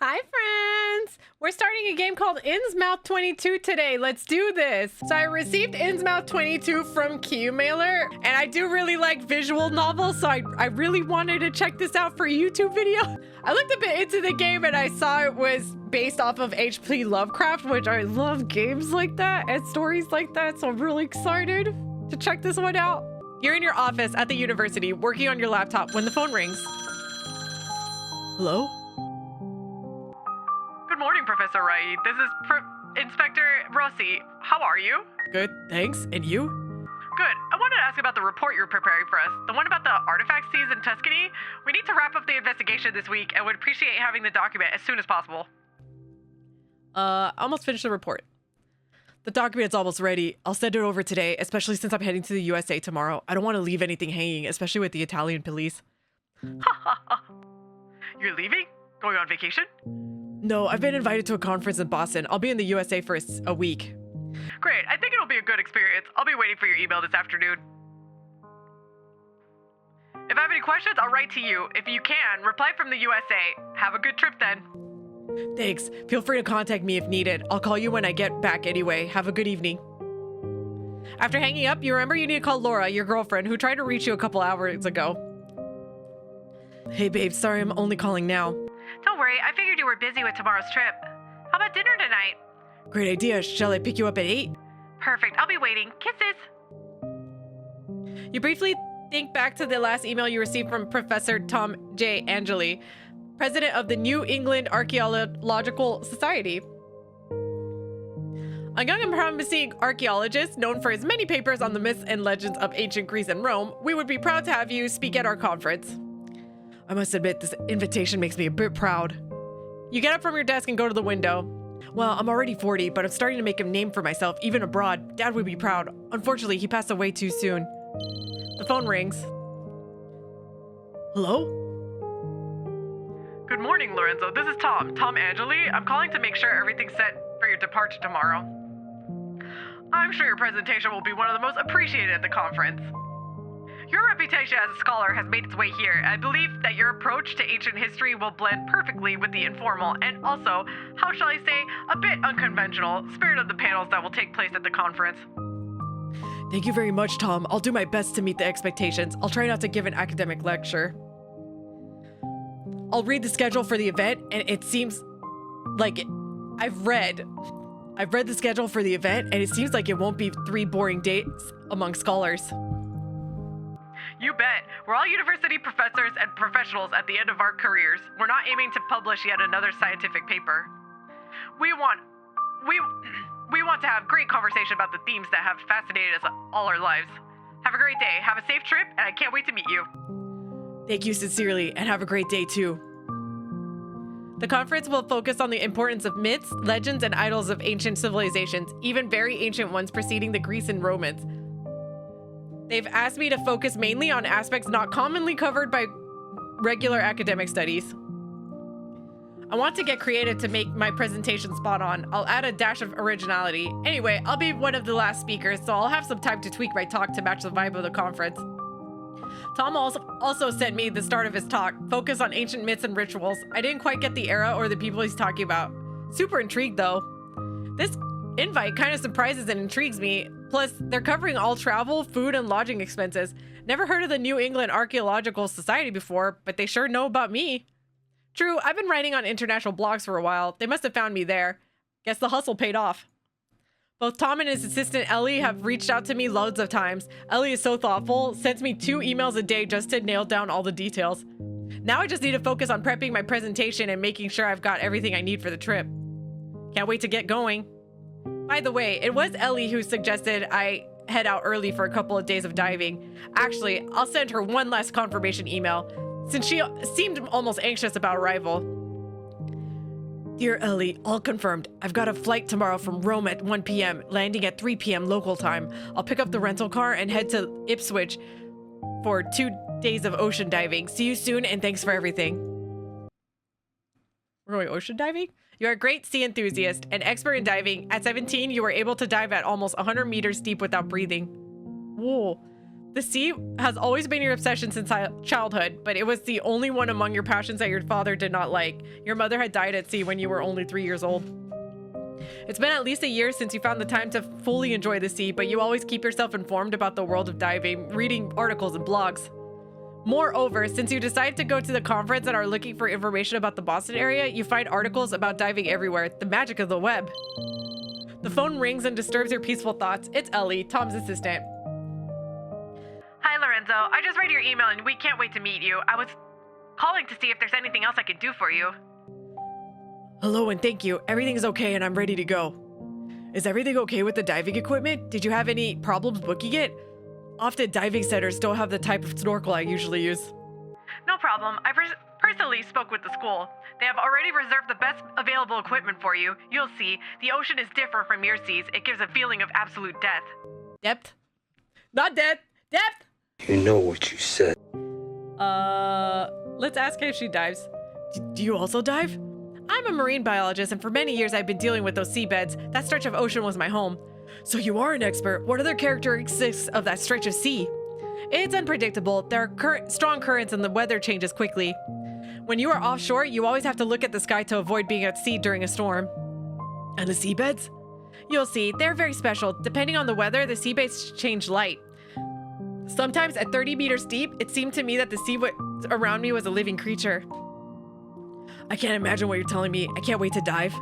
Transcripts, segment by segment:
Hi friends! We're starting a game called Innsmouth 22 today. Let's do this. So I received Innsmouth 22 from Qmailer, and I do really like visual novels, so I really wanted to check this out for a YouTube video. I looked a bit into the game and I saw it was based off of H.P. Lovecraft, which I love games like that and stories like that, so I'm really excited to check this one out. You're in your office at the university working on your laptop when the phone rings. Hello? Good morning, Professor Rai. This is Inspector Rossi. How are you? Good, thanks. And you? Good. I wanted to ask about the report you're preparing for us. The one about the artifact seized in Tuscany. We need to wrap up the investigation this week and would appreciate having the document as soon as possible. Almost finished the report. The document's almost ready. I'll send it over today, especially since I'm heading to the USA tomorrow. I don't want to leave anything hanging, especially with the Italian police. You're leaving? Going on vacation? No, I've been invited to a conference in Boston. I'll be in the USA for a week. Great. I think it'll be a good experience. I'll be waiting for your email this afternoon. If I have any questions, I'll write to you. If you can, reply from the USA. Have a good trip then. Thanks. Feel free to contact me if needed. I'll call you when I get back anyway. Have a good evening. After hanging up, you remember you need to call Laura, your girlfriend, who tried to reach you a couple hours ago. Hey babe, sorry I'm only calling now. Don't worry, I figured you were busy with tomorrow's trip. How about dinner tonight? Great idea. Shall I pick you up at 8? Perfect, I'll be waiting. Kisses! You briefly think back to the last email you received from Professor Tom J. Angeli, president of the New England Archaeological Society. A young and promising archaeologist known for his many papers on the myths and legends of ancient Greece and Rome, we would be proud to have you speak at our conference. I must admit, this invitation makes me a bit proud. You get up from your desk and go to the window. Well, I'm already 40, but I'm starting to make a name for myself, even abroad. Dad would be proud. Unfortunately, he passed away too soon. The phone rings. Hello? Good morning, Lorenzo. This is Tom Angeli. I'm calling to make sure everything's set for your departure tomorrow. I'm sure your presentation will be one of the most appreciated at the conference. Your reputation as a scholar has made its way here. I believe that your approach to ancient history will blend perfectly with the informal and also, how shall I say, a bit unconventional spirit of the panels that will take place at the conference. Thank you very much, Tom. I'll do my best to meet the expectations. I'll try not to give an academic lecture. I'll read the schedule for the event, and it seems like I've read the schedule for the event, and it seems like it won't be 3 boring days among scholars. You bet. We're all university professors and professionals at the end of our careers. We're not aiming to publish yet another scientific paper. We want to have great conversation about the themes that have fascinated us all our lives. Have a great day. Have a safe trip, and I can't wait to meet you. Thank you sincerely, and have a great day too. The conference will focus on the importance of myths, legends, and idols of ancient civilizations, even very ancient ones preceding the Greeks and Romans. They've asked me to focus mainly on aspects not commonly covered by regular academic studies. I want to get creative to make my presentation spot on. I'll add a dash of originality. Anyway, I'll be one of the last speakers, so I'll have some time to tweak my talk to match the vibe of the conference. Tom also sent me the start of his talk, focus on ancient myths and rituals. I didn't quite get the era or the people he's talking about. Super intrigued though. This invite kind of surprises and intrigues me. Plus, they're covering all travel, food, and lodging expenses. Never heard of the New England Archaeological Society before, but they sure know about me. True, I've been writing on international blogs for a while. They must have found me there. Guess the hustle paid off. Both Tom and his assistant Ellie have reached out to me loads of times. Ellie is so thoughtful, sends me 2 emails a day just to nail down all the details. Now I just need to focus on prepping my presentation and making sure I've got everything I need for the trip. Can't wait to get going. By the way, it was Ellie who suggested I head out early for a couple of days of diving. Actually, I'll send her one last confirmation email, since she seemed almost anxious about arrival. Dear Ellie, all confirmed. I've got a flight tomorrow from Rome at 1 p.m., landing at 3 p.m. local time. I'll pick up the rental car and head to Ipswich for 2 days of ocean diving. See you soon, and thanks for everything. We're going ocean diving? You're a great sea enthusiast, an expert in diving. At 17, you were able to dive at almost 100 meters deep without breathing. Whoa. The sea has always been your obsession since childhood, but it was the only one among your passions that your father did not like. Your mother had died at sea when you were only 3 years old. It's been at least a year since you found the time to fully enjoy the sea, but you always keep yourself informed about the world of diving, reading articles and blogs. Moreover, since you decided to go to the conference and are looking for information about the Boston area, you find articles about diving everywhere, the magic of the web. The phone rings and disturbs your peaceful thoughts. It's Ellie, Tom's assistant. Hi, Lorenzo. I just read your email and we can't wait to meet you. I was calling to see if there's anything else I could do for you. Hello and thank you. Everything's okay and I'm ready to go. Is everything okay with the diving equipment? Did you have any problems booking it? Often diving centers don't have the type of snorkel I usually use. No problem. I personally spoke with the school. They have already reserved the best available equipment for you. You'll see, the ocean is different from your seas. It gives a feeling of absolute depth. Depth? Not depth. Depth? You know what you said. Let's ask her if she dives. Do you also dive? I'm a marine biologist, and for many years I've been dealing with those seabeds. That stretch of ocean was my home. So you are an expert. What are the characteristics of that stretch of sea? It's unpredictable. There are strong currents and the weather changes quickly. When you are offshore, you always have to look at the sky to avoid being at sea during a storm. And the seabeds? You'll see, they're very special. Depending on the weather, the seabeds change light. Sometimes at 30 meters deep, it seemed to me that the sea around me was a living creature. I can't imagine what you're telling me. I can't wait to dive.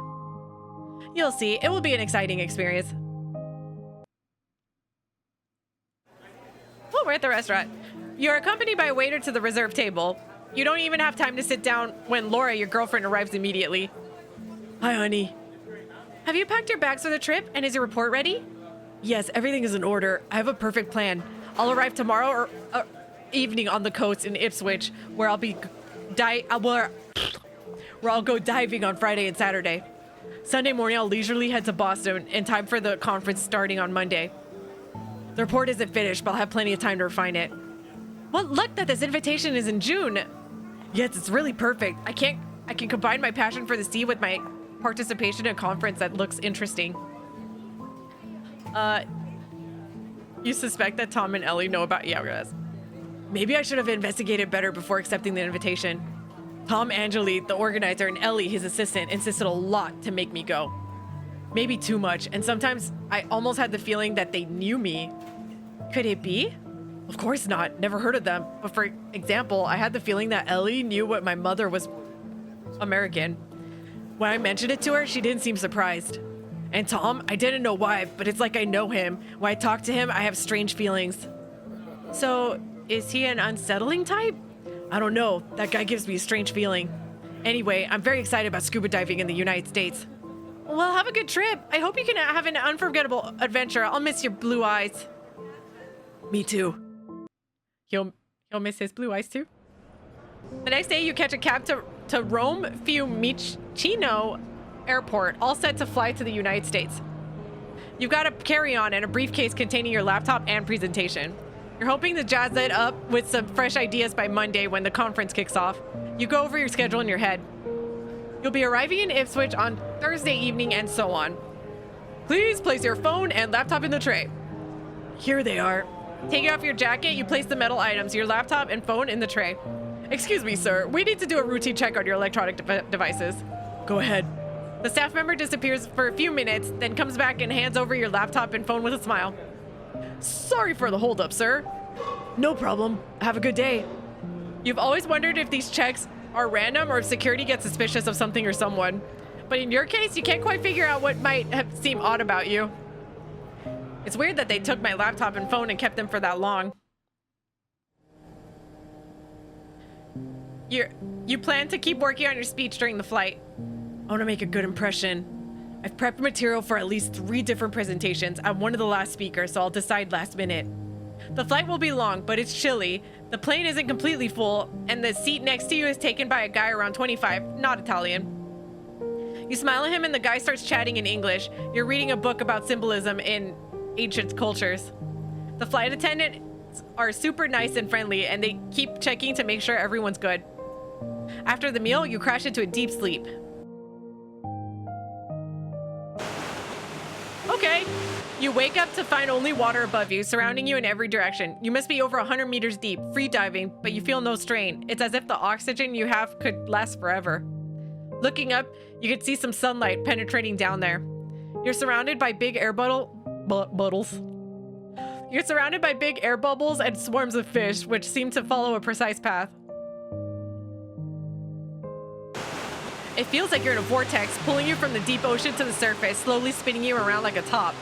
You'll see, it will be an exciting experience. Oh, we're at the restaurant. You're accompanied by a waiter to the reserved table. You don't even have time to sit down when Laura, your girlfriend, arrives immediately. Hi, honey. Have you packed your bags for the trip, and is your report ready? Yes, everything is in order. I have a perfect plan. I'll arrive tomorrow or evening on the coast in Ipswich, where I'll go diving on Friday and Saturday. Sunday morning, I'll leisurely head to Boston in time for the conference starting on Monday. The report isn't finished, but I'll have plenty of time to refine it. What luck that this invitation is in June. Yes, it's really perfect. I can combine my passion for the sea with my participation in a conference that looks interesting. You suspect that Tom and Ellie know about... Yeah, guys. Maybe I should have investigated better before accepting the invitation. Tom Angeli, the organizer, and Ellie, his assistant, insisted a lot to make me go. Maybe too much, and sometimes I almost had the feeling that they knew me. Could it be? Of course not. Never heard of them. But for example, I had the feeling that Ellie knew what my mother was American. When I mentioned it to her, she didn't seem surprised. And Tom, I didn't know why, but it's like I know him. When I talk to him, I have strange feelings. So, is he an unsettling type? I don't know. That guy gives me a strange feeling. Anyway, I'm very excited about scuba diving in the United States. Well, have a good trip. I hope you can have an unforgettable adventure. I'll miss your blue eyes. Me too. He'll miss his blue eyes too. The next day, you catch a cab to Rome Fiumicino Airport, all set to fly to the United States. You've got a carry-on and a briefcase containing your laptop and presentation. You're hoping to jazz it up with some fresh ideas by Monday when the conference kicks off. You go over your schedule in your head. You'll be arriving in Ipswich on Thursday evening and so on. Please place your phone and laptop in the tray. Here they are. Taking off your jacket, you place the metal items, your laptop and phone in the tray. Excuse me, sir. We need to do a routine check on your electronic devices. Go ahead. The staff member disappears for a few minutes, then comes back and hands over your laptop and phone with a smile. Sorry for the holdup, sir. No problem. Have a good day. You've always wondered if these checks are random or if security gets suspicious of something or someone. But in your case, you can't quite figure out what might seem odd about you. It's weird that they took my laptop and phone and kept them for that long. You plan to keep working on your speech during the flight. I want to make a good impression. I've prepped material for at least 3 different presentations. I'm one of the last speakers, so I'll decide last minute. The flight will be long, but it's chilly. The plane isn't completely full, and the seat next to you is taken by a guy around 25, not Italian. You smile at him and the guy starts chatting in English. You're reading a book about symbolism in ancient cultures. The flight attendants are super nice and friendly, and they keep checking to make sure everyone's good. After the meal, you crash into a deep sleep. Okay, You wake up to find only water above you, surrounding you in every direction. You must be over 100 meters deep, free diving, but you feel no strain. It's as if the oxygen you have could last forever. Looking up, you can see some sunlight penetrating down there. You're surrounded by big air bubbles. You're surrounded by big air bubbles and swarms of fish, which seem to follow a precise path. It feels like you're in a vortex, pulling you from the deep ocean to the surface, slowly spinning you around like a top.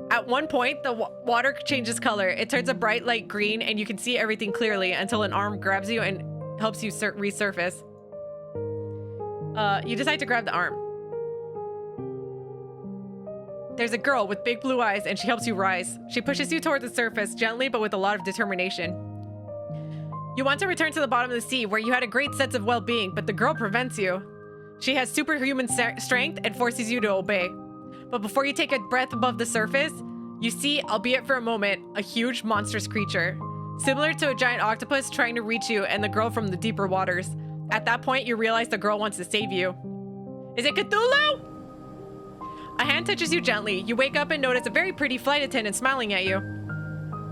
At one point, the water changes color. It turns a bright light green, and you can see everything clearly until an arm grabs you and helps you resurface. You decide to grab the arm. There's a girl with big blue eyes, and she helps you rise. She pushes you toward the surface, gently but with a lot of determination. You want to return to the bottom of the sea, where you had a great sense of well-being, but the girl prevents you. She has superhuman strength and forces you to obey. But before you take a breath above the surface, you see, albeit for a moment, a huge monstrous creature. Similar to a giant octopus trying to reach you and the girl from the deeper waters. At that point, you realize the girl wants to save you. Is it Cthulhu? A hand touches you gently. You wake up and notice a very pretty flight attendant smiling at you.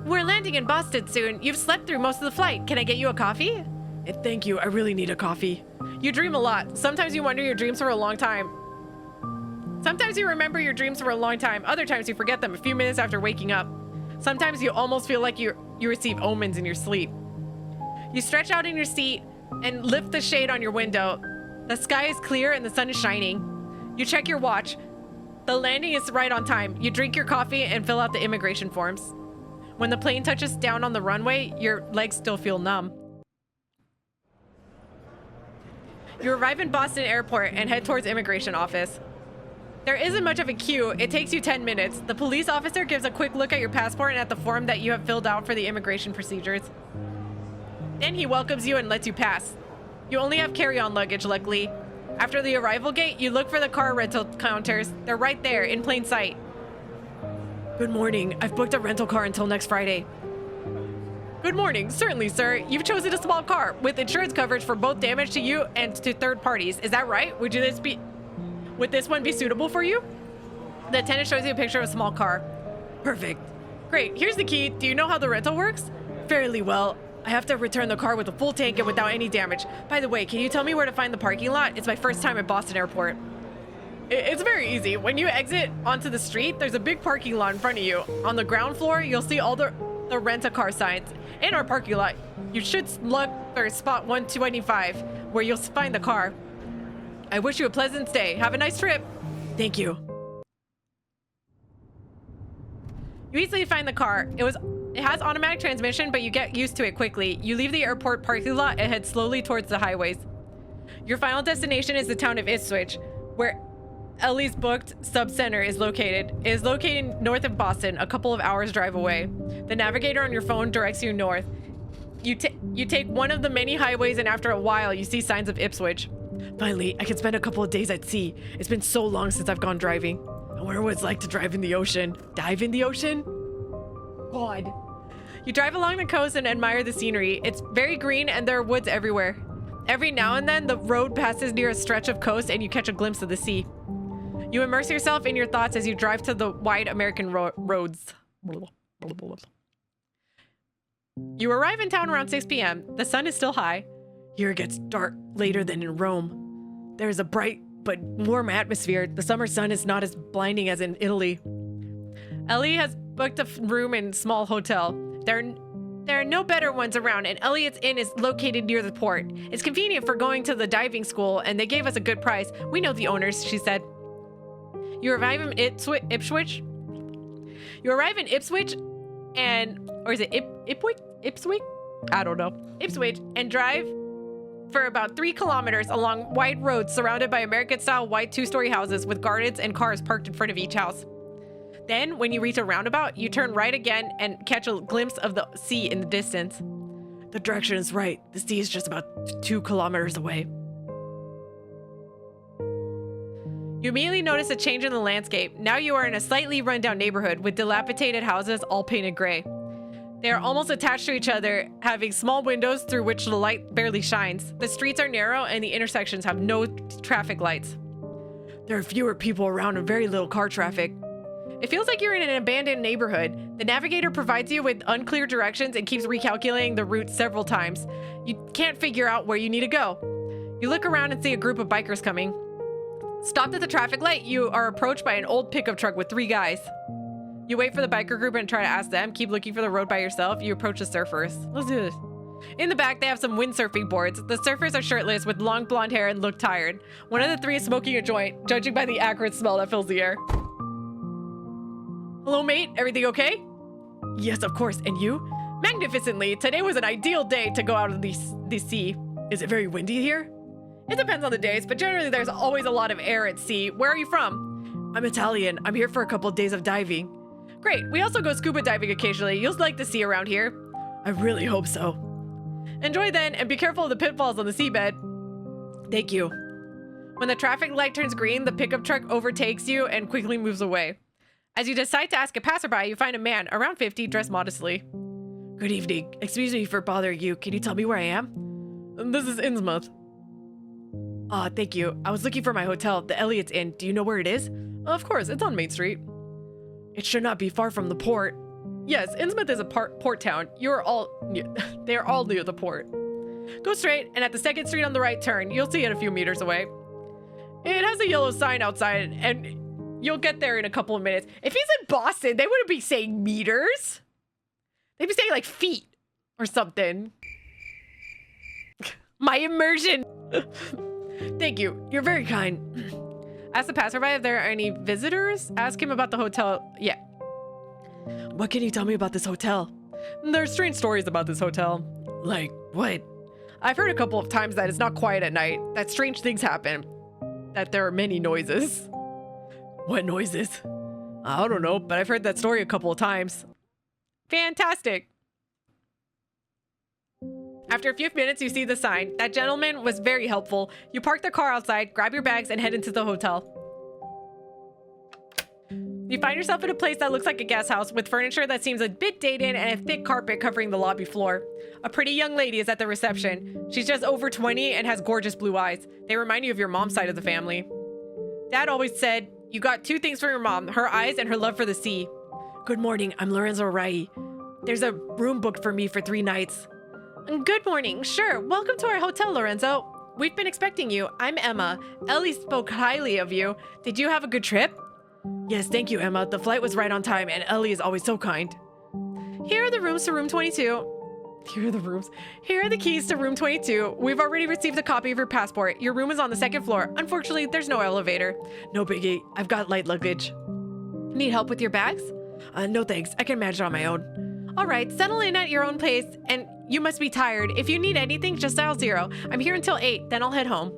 We're landing in Boston soon. You've slept through most of the flight. Can I get you a coffee? Thank you. I really need a coffee. You dream a lot. Sometimes you wonder your dreams for a long time. Sometimes you remember your dreams for a long time. Other times you forget them a few minutes after waking up. Sometimes you almost feel like you receive omens in your sleep. You stretch out in your seat and lift the shade on your window. The sky is clear and the sun is shining. You check your watch. The landing is right on time. You drink your coffee and fill out the immigration forms. When the plane touches down on the runway, your legs still feel numb. You arrive in Boston Airport and head towards the immigration office. There isn't much of a queue. It takes you 10 minutes. The police officer gives a quick look at your passport and at the form that you have filled out for the immigration procedures. Then he welcomes you and lets you pass. You only have carry-on luggage, luckily. After the arrival gate, you look for the car rental counters. They're right there, in plain sight. Good morning. I've booked a rental car until next Friday. Good morning. Certainly, sir. You've chosen a small car with insurance coverage for both damage to you and to third parties. Is that right? Would this one be suitable for you? The attendant shows you a picture of a small car. Perfect. Great. Here's the key. Do you know how the rental works? Fairly well. I have to return the car with a full tank and without any damage. By the way, can you tell me where to find the parking lot? It's my first time at Boston Airport. It's very easy. When you exit onto the street, there's a big parking lot in front of you. On the ground floor, you'll see all the rent-a-car signs. In our parking lot, you should look for spot 125, where you'll find the car. I wish you a pleasant stay. Have a nice trip. Thank you. You easily find the car. It has automatic transmission, but you get used to it quickly. You leave the airport parking lot and head slowly towards the highways. Your final destination is the town of Innsmouth, where Ellie's booked sub-center is located. It is located north of Boston, a couple of hours drive away. The navigator on your phone directs you north. You take one of the many highways, and after a while, you see signs of Ipswich. Finally, I can spend a couple of days at sea. It's been so long since I've gone driving. I wonder what it's like to drive in the ocean. Dive in the ocean? God. You drive along the coast and admire the scenery. It's very green and there are woods everywhere. Every now and then, the road passes near a stretch of coast and you catch a glimpse of the sea. You immerse yourself in your thoughts as you drive to the wide American roads. You arrive in town around 6 p.m. The sun is still high. Here it gets dark later than in Rome. There is a bright but warm atmosphere. The summer sun is not as blinding as in Italy. Ellie has booked a room in a small hotel. There are no better ones around, and Elliot's Inn is located near the port. It's convenient for going to the diving school, and they gave us a good price. We know the owners, she said. You arrive in Ipswich? You arrive in Ipswich, or is it Ipswich? I don't know. Ipswich, and drive for about 3 kilometers along wide roads surrounded by American-style white 2-story houses with gardens and cars parked in front of each house. Then, when you reach a roundabout, you turn right again and catch a glimpse of the sea in the distance. The direction is right. The sea is just about 2 kilometers away. You immediately notice a change in the landscape. Now you are in a slightly rundown neighborhood with dilapidated houses all painted gray. They are almost attached to each other, having small windows through which the light barely shines. The streets are narrow and the intersections have no traffic lights. There are fewer people around and very little car traffic. It feels like you're in an abandoned neighborhood. The navigator provides you with unclear directions and keeps recalculating the route several times. You can't figure out where you need to go. You look around and see a group of bikers coming. Stopped at the traffic light, you are approached by an old pickup truck with 3 guys. You wait for the biker group and try to ask them. Keep looking for the road by yourself. You approach the surfers. Let's do this. In the back, they have some windsurfing boards. The surfers are shirtless with long blonde hair and look tired. One of the 3 is smoking a joint, judging by the acrid smell that fills the air. Hello, mate. Everything okay? Yes, of course. And you? Magnificently. Today was an ideal day to go out of the sea. Is it very windy here? It depends on the days, but generally there's always a lot of air at sea. Where are you from? I'm Italian. I'm here for a couple of days of diving. Great. We also go scuba diving occasionally. You'll like the sea around here. I really hope so. Enjoy then, and be careful of the pitfalls on the seabed. Thank you. When the traffic light turns green, the pickup truck overtakes you and quickly moves away. As you decide to ask a passerby, you find a man, around 50, dressed modestly. Good evening. Excuse me for bothering you. Can you tell me where I am? This is Innsmouth. Thank you. I was looking for my hotel, the Elliott's Inn. Do you know where it is? Of course, it's on Main Street. It should not be far from the port. Yes, Innsmouth is a port town. They're all near the port. Go straight, and at the 2nd street on the right turn, you'll see it a few meters away. It has a yellow sign outside, and you'll get there in a couple of minutes. If he's in Boston, they wouldn't be saying meters. They'd be saying like feet or something. My immersion. Thank you. You're very kind. Ask the passerby if there are any visitors. Ask him about the hotel. Yeah. What can you tell me about this hotel? There's strange stories about this hotel. Like what? I've heard a couple of times that it's not quiet at night, that strange things happen, that there are many noises. What noises? I don't know, but I've heard that story a couple of times. Fantastic. After a few minutes, you see the sign. That gentleman was very helpful. You park the car outside, grab your bags, and head into the hotel. You find yourself in a place that looks like a guest house with furniture that seems a bit dated and a thick carpet covering the lobby floor. A pretty young lady is at the reception. She's just over 20 and has gorgeous blue eyes. They remind you of your mom's side of the family. Dad always said, you got 2 things for your mom, her eyes and her love for the sea. Good morning, I'm Lorenzo Rai. There's a room booked for me for 3 nights. Good morning, sure. Welcome to our hotel, Lorenzo. We've been expecting you. I'm Emma. Ellie spoke highly of you. Did you have a good trip? Yes, thank you, Emma. The flight was right on time, and Ellie is always so kind. Here are the rooms to room 22. Here are the keys to room 22. We've already received a copy of your passport. Your room is on the 2nd floor. Unfortunately, there's no elevator. No biggie. I've got light luggage. Need help with your bags? No thanks. I can manage on my own. All right, settle in at your own pace, and you must be tired. If you need anything, just dial 0. I'm here until 8, then I'll head home.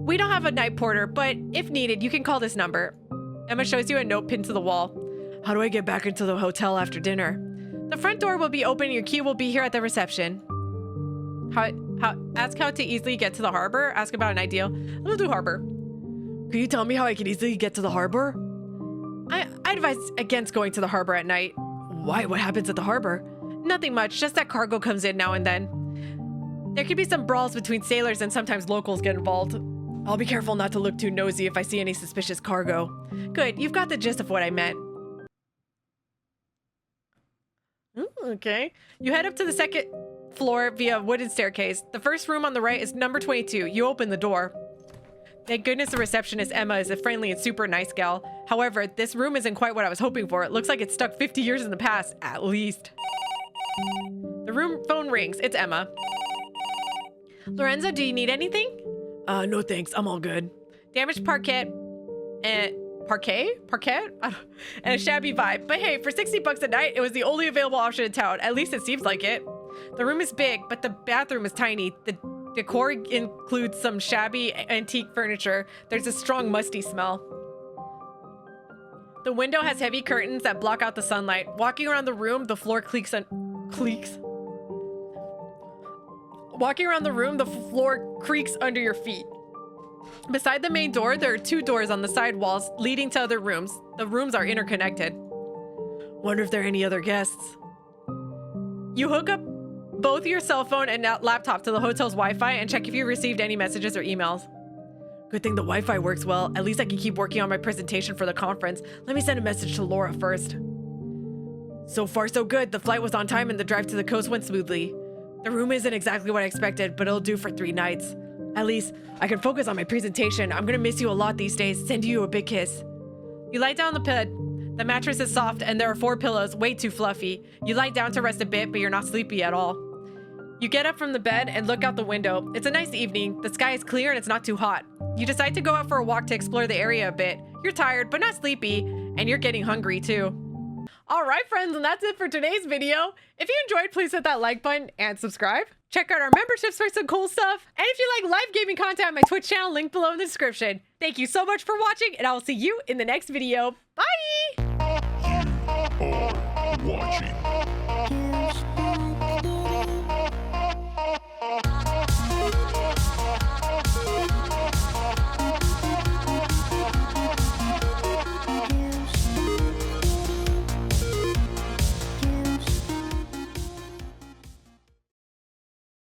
We don't have a night porter, but if needed, you can call this number. Emma shows you a note pinned to the wall. How do I get back into the hotel after dinner? The front door will be open and your key will be here at the reception. Ask how to easily get to the harbor. Ask about an ideal. We'll do harbor. Can you tell me how I can easily get to the harbor? I advise against going to the harbor at night. Why? What happens at the harbor? Nothing much, just that cargo comes in now and then. There could be some brawls between sailors and sometimes locals get involved. I'll be careful not to look too nosy if I see any suspicious cargo. Good, you've got the gist of what I meant. Okay. You head up to the 2nd floor via a wooden staircase. The first room on the right is number 22. You open the door. Thank goodness the receptionist, Emma, is a friendly and super nice gal. However, this room isn't quite what I was hoping for. It looks like it's stuck 50 years in the past, at least. The room phone rings. It's Emma. Lorenzo, do you need anything? No thanks. I'm all good. Damaged parquet and parquet? And a shabby vibe. But hey, for $60 a night, it was the only available option in town. At least it seems like it. The room is big, but the bathroom is tiny. The decor includes some shabby antique furniture. There's a strong musty smell. The window has heavy curtains that block out the sunlight. Walking around the room, the floor creaks under your feet. Beside the main door, there are 2 doors on the side walls leading to other rooms. The rooms are interconnected. Wonder if there are any other guests. You hook up both your cell phone and laptop to the hotel's Wi-Fi and check if you received any messages or emails. Good thing the Wi-Fi works well. At least I can keep working on my presentation for the conference. Let me send a message to Laura first. So far, so good. The flight was on time and the drive to the coast went smoothly. The room isn't exactly what I expected, but it'll do for 3 nights. At least, I can focus on my presentation. I'm gonna miss you a lot these days. Send you a big kiss. You lie down on the bed. The mattress is soft and there are 4 pillows, way too fluffy. You lie down to rest a bit, but you're not sleepy at all. You get up from the bed and look out the window. It's a nice evening. The sky is clear and it's not too hot. You decide to go out for a walk to explore the area a bit. You're tired, but not sleepy, and you're getting hungry too. All right, friends, and that's it for today's video. If you enjoyed, please hit that like button and subscribe. Check out our memberships for some cool stuff. And if you like live gaming content on my Twitch channel, link below in the description. Thank you so much for watching, and I will see you in the next video. Bye!